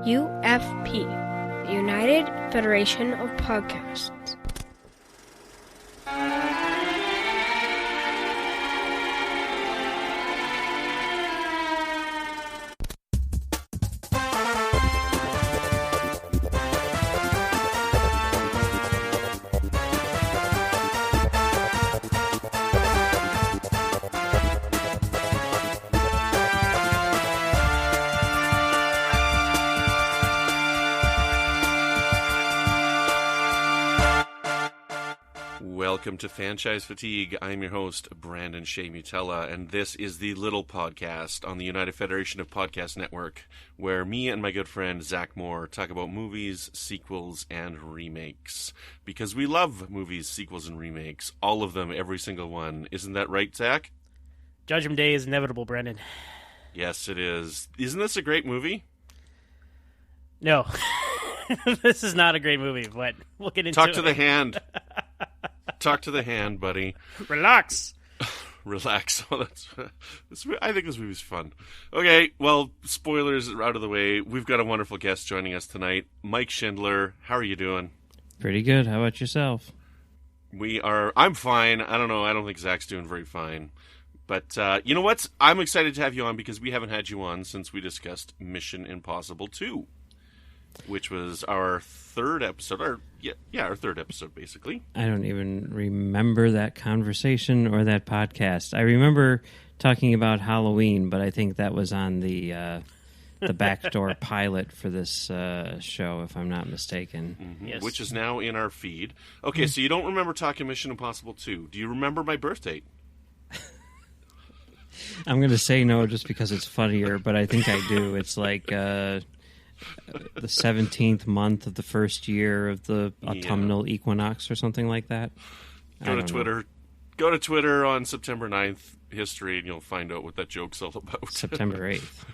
UFP, the United Federation of Podcasts. Welcome to Franchise Fatigue. I'm your host, Brandon-Shea, and this is the Little Podcast on the United Federation of Podcast Network, where me and my good friend Zach Moore talk about movies, sequels, and remakes. Because we love movies, sequels, and remakes. All of them, every single one. Isn't that right, Zach? Judgment Day is inevitable, Brandon. Yes, it is. Isn't this a great movie? No. This is not a great movie, but we'll get into it. Talk to the hand. Talk to the hand, buddy. Relax. Relax. Oh, I think this movie's fun. Okay, well, spoilers are out of the way. We've got a wonderful guest joining us tonight, Mike Schindler. How are you doing? Pretty good. How about yourself? I'm fine. I don't know. I don't think Zach's doing very fine. But you know what? I'm excited to have you on because we haven't had you on since we discussed Mission Impossible 2. Which was our third episode, our third episode, basically. I don't even remember that conversation or that podcast. I remember talking about Halloween, but I think that was on the backdoor pilot for this show, if I'm not mistaken. Mm-hmm. Yes. Which is now in our feed. Okay, so you don't remember talking Mission Impossible 2. Do you remember my birth date? I'm going to say no just because it's funnier, but I think I do. It's like... the 17th month of the first year of the autumnal equinox or something like that. Go to Twitter on September 9th history and you'll find out what that joke's all about. September 8th.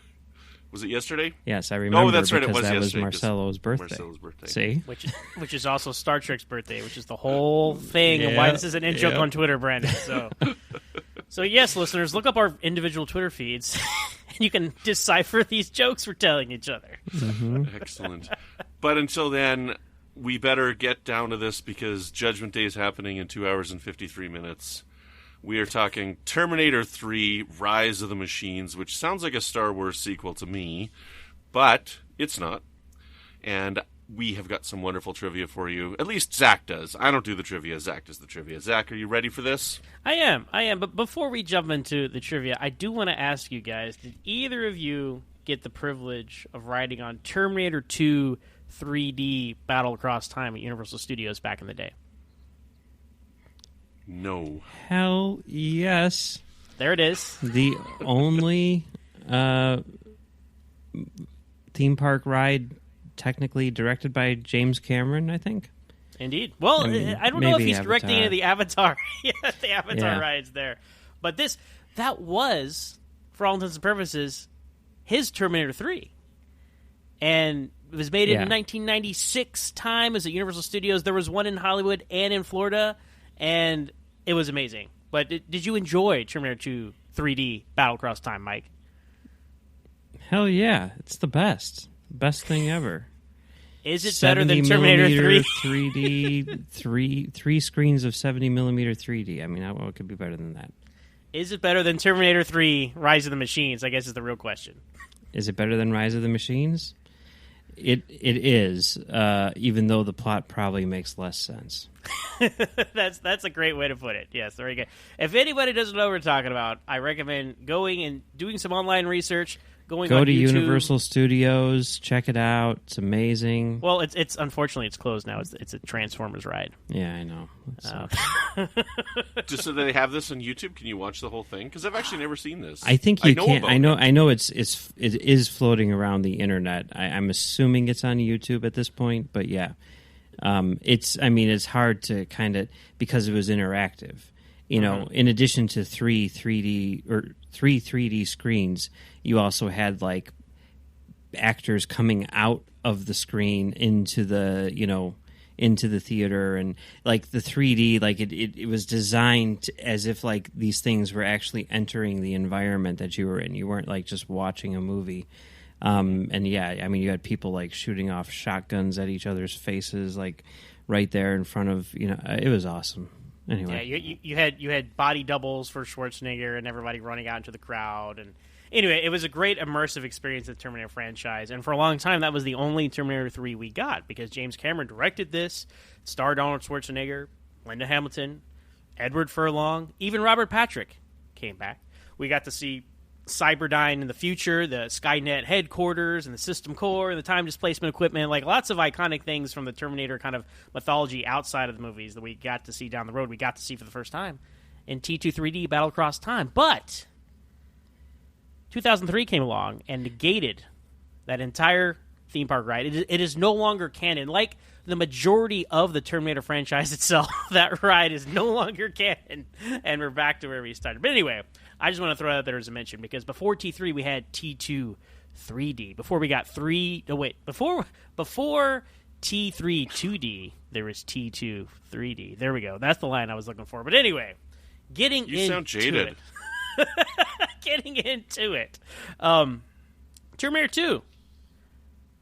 Was it yesterday? Yes, I remember. Oh, that's right. It was that yesterday. Was Marcelo's birthday. See? Which is also Star Trek's birthday, which is the whole thing of why this is an in-joke on Twitter, Brandon. So yes, listeners, look up our individual Twitter feeds. You can decipher these jokes we're telling each other. Mm-hmm. Excellent. But until then, we better get down to this because Judgment Day is happening in 2 hours and 53 minutes. We are talking Terminator 3, Rise of the Machines, which sounds like a Star Wars sequel to me, but it's not. And we have got some wonderful trivia for you. At least Zach does. I don't do the trivia. Zach does the trivia. Zach, are you ready for this? I am. But before we jump into the trivia, I do want to ask you guys, did either of you get the privilege of riding on Terminator 2 3D Battle Across Time at Universal Studios back in the day? No. Hell yes. There it is. The only theme park ride technically directed by James Cameron, I think. Indeed. Well, I don't know if he's directing any of the Avatar rides there. But that was, for all intents and purposes, his Terminator 3. And it was made in 1996 time. It was at Universal Studios. There was one in Hollywood and in Florida, and it was amazing. But did you enjoy Terminator 2 3D Battle Across Time, Mike? Hell yeah. It's the best. Best thing ever. Is it better than Terminator 3? 3D, three screens of 70 millimeter 3D. I mean, what could be better than that? Is it better than Terminator 3, Rise of the Machines? I guess is the real question. Is it better than Rise of the Machines? It is, even though the plot probably makes less sense. That's a great way to put it. Yes, very good. If anybody doesn't know what we're talking about, I recommend going and doing some online research. Go to YouTube. Universal Studios, check it out. It's amazing. Well, it's unfortunately it's closed now. It's a Transformers ride. Yeah, I know. Just so they have this on YouTube, can you watch the whole thing? Because I've actually never seen this. I think you can. I know it is floating around the internet. I'm assuming it's on YouTube at this point, but yeah, it's hard to kind of because it was interactive. You know, in addition to three 3D screens, you also had like actors coming out of the screen into the theater, and like the 3D, like it was designed as if like these things were actually entering the environment that you were in. You weren't like just watching a movie. And yeah, I mean, you had people like shooting off shotguns at each other's faces, like right there in front of, it was awesome. Anyway, yeah, you had body doubles for Schwarzenegger and everybody running out into the crowd, and anyway, it was a great immersive experience of the Terminator franchise, and for a long time that was the only Terminator 3 we got, because James Cameron directed this, starred Arnold Schwarzenegger, Linda Hamilton, Edward Furlong, even Robert Patrick came back. We got to see Cyberdyne in the future, the Skynet headquarters, and the system core, and the time displacement equipment, like lots of iconic things from the Terminator kind of mythology outside of the movies that we got to see down the road, we got to see for the first time in T2 3D Battle Across Time. But 2003 came along and negated that entire theme park ride. It is no longer canon. Like the majority of the Terminator franchise itself, that ride is no longer canon, and we're back to where we started. But anyway, I just want to throw that out there as a mention, because before T3 we had T2 3D. Before we got before T3 2D, there was T2 3D. There we go. That's the line I was looking for. But anyway, You sound jaded. Getting into it. Terminator 2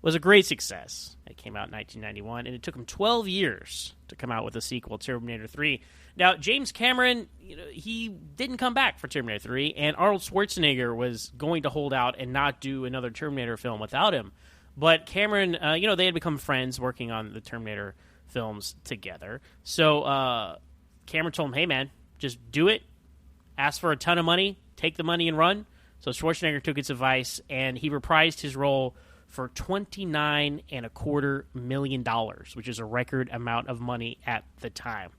was a great success. It came out in 1991, and it took him 12 years to come out with a sequel, Terminator 3. Now, James Cameron, he didn't come back for Terminator 3, and Arnold Schwarzenegger was going to hold out and not do another Terminator film without him. But Cameron, they had become friends working on the Terminator films together. So Cameron told him, hey, man, just do it. Ask for a ton of money. Take the money and run. So Schwarzenegger took his advice, and he reprised his role for $29.25 million, which is a record amount of money at the time.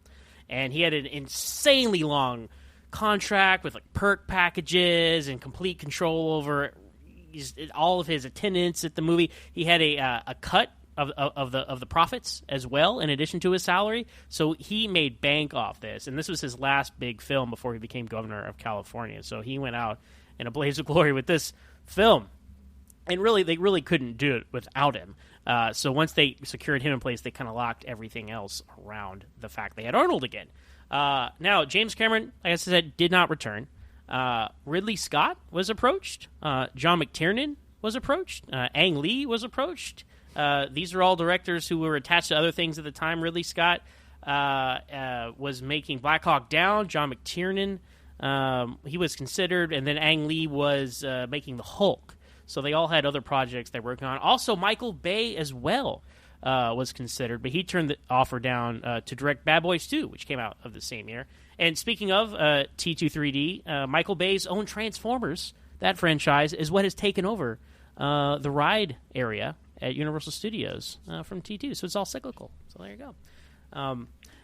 And he had an insanely long contract with like perk packages and complete control over all of his attendance at the movie. He had a cut of the profits as well, in addition to his salary. So he made bank off this, and this was his last big film before he became governor of California. So he went out in a blaze of glory with this film. And really, they really couldn't do it without him. So once they secured him in place, they kind of locked everything else around the fact they had Arnold again. Now, James Cameron, like I said, did not return. Ridley Scott was approached. John McTiernan was approached. Ang Lee was approached. These are all directors who were attached to other things at the time. Ridley Scott was making Black Hawk Down. John McTiernan, he was considered. And then Ang Lee was making The Hulk. So they all had other projects they were working on. Also, Michael Bay as well was considered, but he turned the offer down to direct Bad Boys 2, which came out of the same year. And speaking of T2 3D, Michael Bay's own Transformers, that franchise, is what has taken over the ride area at Universal Studios from T2. So it's all cyclical. So there you go.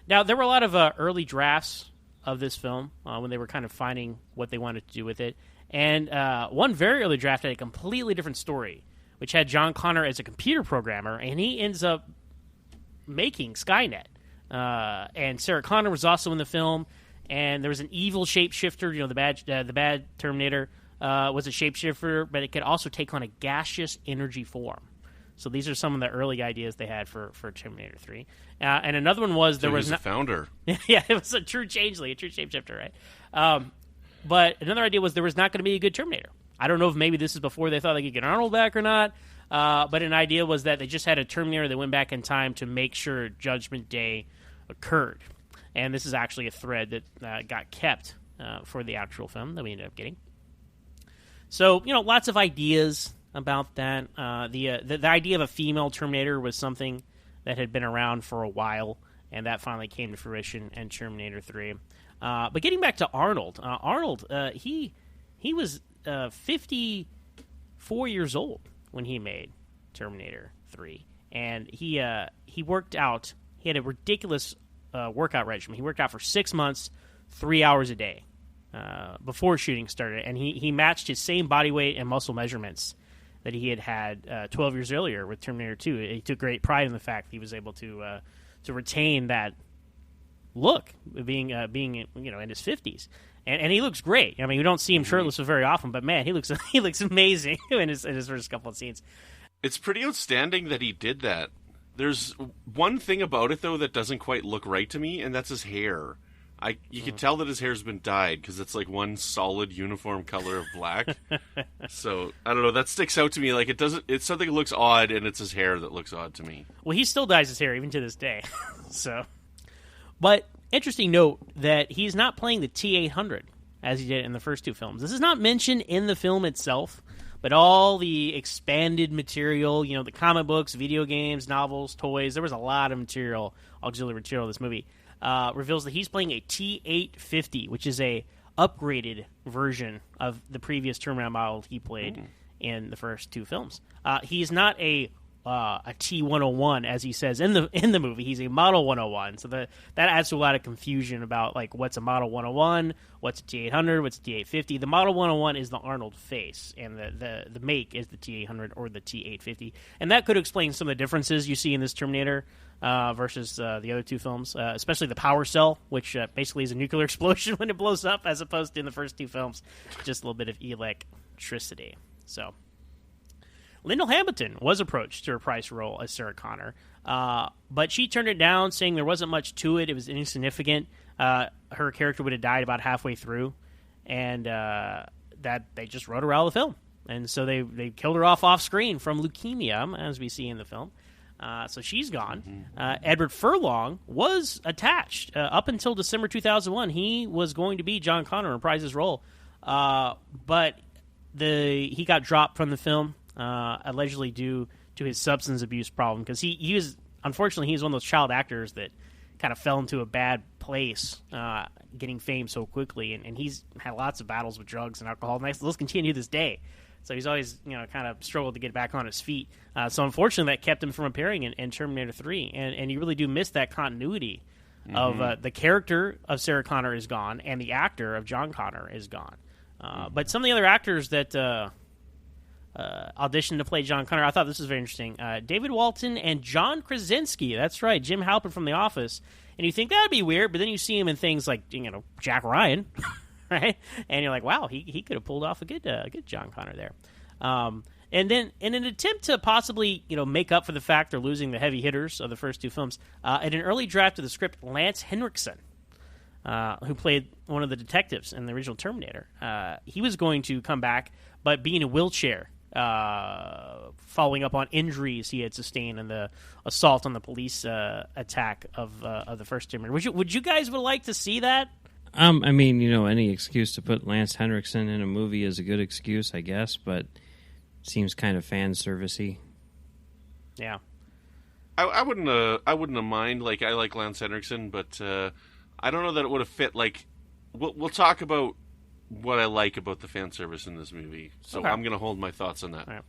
Now, there were a lot of early drafts of this film when they were kind of finding what they wanted to do with it. And one very early draft had a completely different story, which had John Connor as a computer programmer, and he ends up making Skynet. And Sarah Connor was also in the film, and there was an evil shapeshifter. The bad Terminator was a shapeshifter, but it could also take on a gaseous energy form. So these are some of the early ideas they had for Terminator 3. And another one was there was a founder. Yeah, it was a true changeling, a true shapeshifter, right? But another idea was there was not going to be a good Terminator. I don't know if maybe this is before they thought they could get Arnold back or not. But an idea was that they just had a Terminator that went back in time to make sure Judgment Day occurred. And this is actually a thread that got kept for the actual film that we ended up getting. So, lots of ideas about that. The idea of a female Terminator was something that had been around for a while, and that finally came to fruition in Terminator 3. But getting back to Arnold, he was 54 years old when he made Terminator 3, and he worked out. He had a ridiculous workout regimen. He worked out for 6 months, 3 hours a day before shooting started, and he matched his same body weight and muscle measurements that he had 12 years earlier with Terminator 2. He took great pride in the fact he was able to retain that look, being in his 50s, and he looks great. I mean, we don't see him shirtless very often, but man, he looks amazing in his first couple of scenes. It's pretty outstanding that he did that. There's one thing about it though that doesn't quite look right to me, and that's his hair. You can tell that his hair's been dyed because it's like one solid uniform color of black. So I don't know. That sticks out to me. Like it's something that looks odd, and it's his hair that looks odd to me. Well, he still dyes his hair even to this day. So, but interesting note that he's not playing the T-800 as he did in the first two films. This is not mentioned in the film itself, but all the expanded material, the comic books, video games, novels, toys, there was a lot of material, auxiliary material in this movie. Reveals that he's playing a T-850, which is a upgraded version of the previous Terminator model he played in the first two films. He's not a T-101, as he says in the movie. He's a Model 101, so that adds to a lot of confusion about like what's a Model 101, what's a T-800, what's a T-850. The Model 101 is the Arnold face, and the make is the T-800 or the T-850, and that could explain some of the differences you see in this Terminator versus the other two films, especially the power cell, which basically is a nuclear explosion when it blows up, as opposed to in the first two films, just a little bit of electricity. So, Lyndall Hamilton was approached to reprise her role as Sarah Connor, but she turned it down, saying there wasn't much to it. It was insignificant. Her character would have died about halfway through, and that they just wrote her out of the film. And so they killed her off screen from leukemia, as we see in the film. So she's gone. Edward Furlong was attached up until December 2001. He was going to be John Connor and reprise his role, but he got dropped from the film, allegedly due to his substance abuse problem. Because he was, unfortunately, he's one of those child actors that kind of fell into a bad place, getting fame so quickly, and he's had lots of battles with drugs and alcohol. And those continue to this day. So he's always, kind of struggled to get back on his feet. So unfortunately, that kept him from appearing in Terminator 3. And you really do miss that continuity of the character of Sarah Connor is gone and the actor of John Connor is gone. But some of the other actors that auditioned to play John Connor, I thought this was very interesting. David Walton and John Krasinski. That's right, Jim Halpert from The Office. And you think that'd be weird, but then you see him in things like, Jack Ryan. Right, and you're like, wow, he could have pulled off a good John Connor there. And then in an attempt to possibly make up for the fact they're losing the heavy hitters of the first two films, in an early draft of the script, Lance Henriksen, who played one of the detectives in the original Terminator, he was going to come back, but be in a wheelchair, following up on injuries he had sustained in the assault on the police attack of the first Terminator. Would you guys would like to see that? I mean, any excuse to put Lance Henriksen in a movie is a good excuse, I guess, but it seems kind of fan servicey. Yeah, I wouldn't have mind. Like, I like Lance Henriksen, but I don't know that it would have fit. Like, we'll talk about what I like about the fan service in this movie. So okay. I'm going to hold my thoughts on that. All right.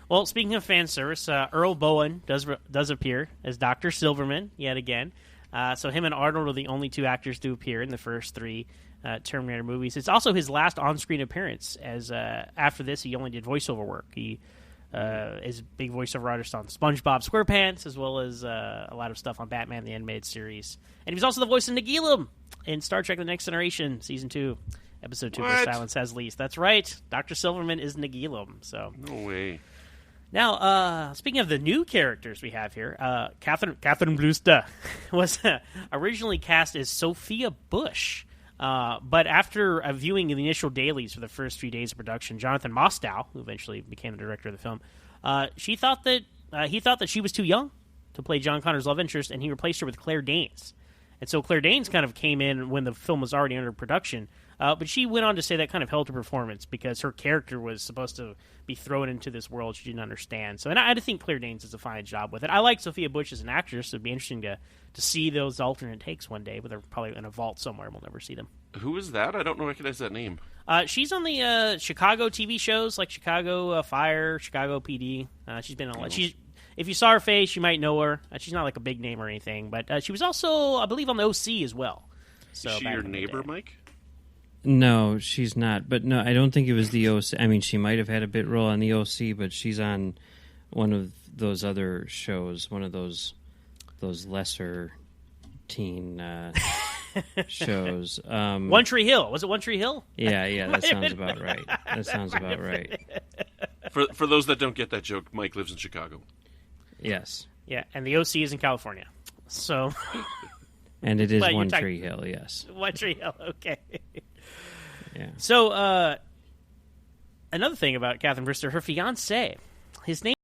Well, speaking of fan service, Earl Bowen does appear as Dr. Silverman yet again. So him and Arnold are the only two actors to appear in the first three Terminator movies. It's also his last on-screen appearance, as after this he only did voiceover work. He is a big voiceover artist on SpongeBob SquarePants, as well as a lot of stuff on Batman the Animated Series. And he was also the voice of Nagilum in Star Trek The Next Generation, Season 2, Episode 2, Where Silence Has Least. That's right. Dr. Silverman is Nagilum. So. No way. Now, speaking of the new characters we have here, Catherine Brewster was originally cast as Sophia Bush, but after viewing the initial dailies for the first 3 days of production, Jonathan Mostow, who eventually became the director of the film, he thought that she was too young to play John Connor's love interest, and he replaced her with Claire Danes. And so Claire Danes kind of came in when the film was already under production. But she went on to say that kind of helped her performance because her character was supposed to be thrown into this world she didn't understand. So, and I think Claire Danes does a fine job with it. I like Sophia Bush as an actress, so it'd be interesting to see those alternate takes one day, but they're probably in a vault somewhere. We'll never see them. Who is that? I don't recognize that name. She's on the Chicago TV shows like Chicago Fire, Chicago PD. She's been on. If you saw her face, you might know her. She's not like a big name or anything, but she was also, I believe, on the OC as well. So is she your neighbor, Mike? No, she's not. But no, I don't think it was the OC. I mean, she might have had a bit role on the OC, but she's on one of those other shows, one of those lesser teen shows. One Tree Hill. Was it One Tree Hill? Yeah, that sounds about right. That sounds about right. For those that don't get that joke, Mike lives in Chicago. Yes. Yeah, and the OC is in California. So... And it is One Tree Hill, yes. One Tree Hill, okay. Yeah. So, another thing about Catherine Brister, her fiancé, his name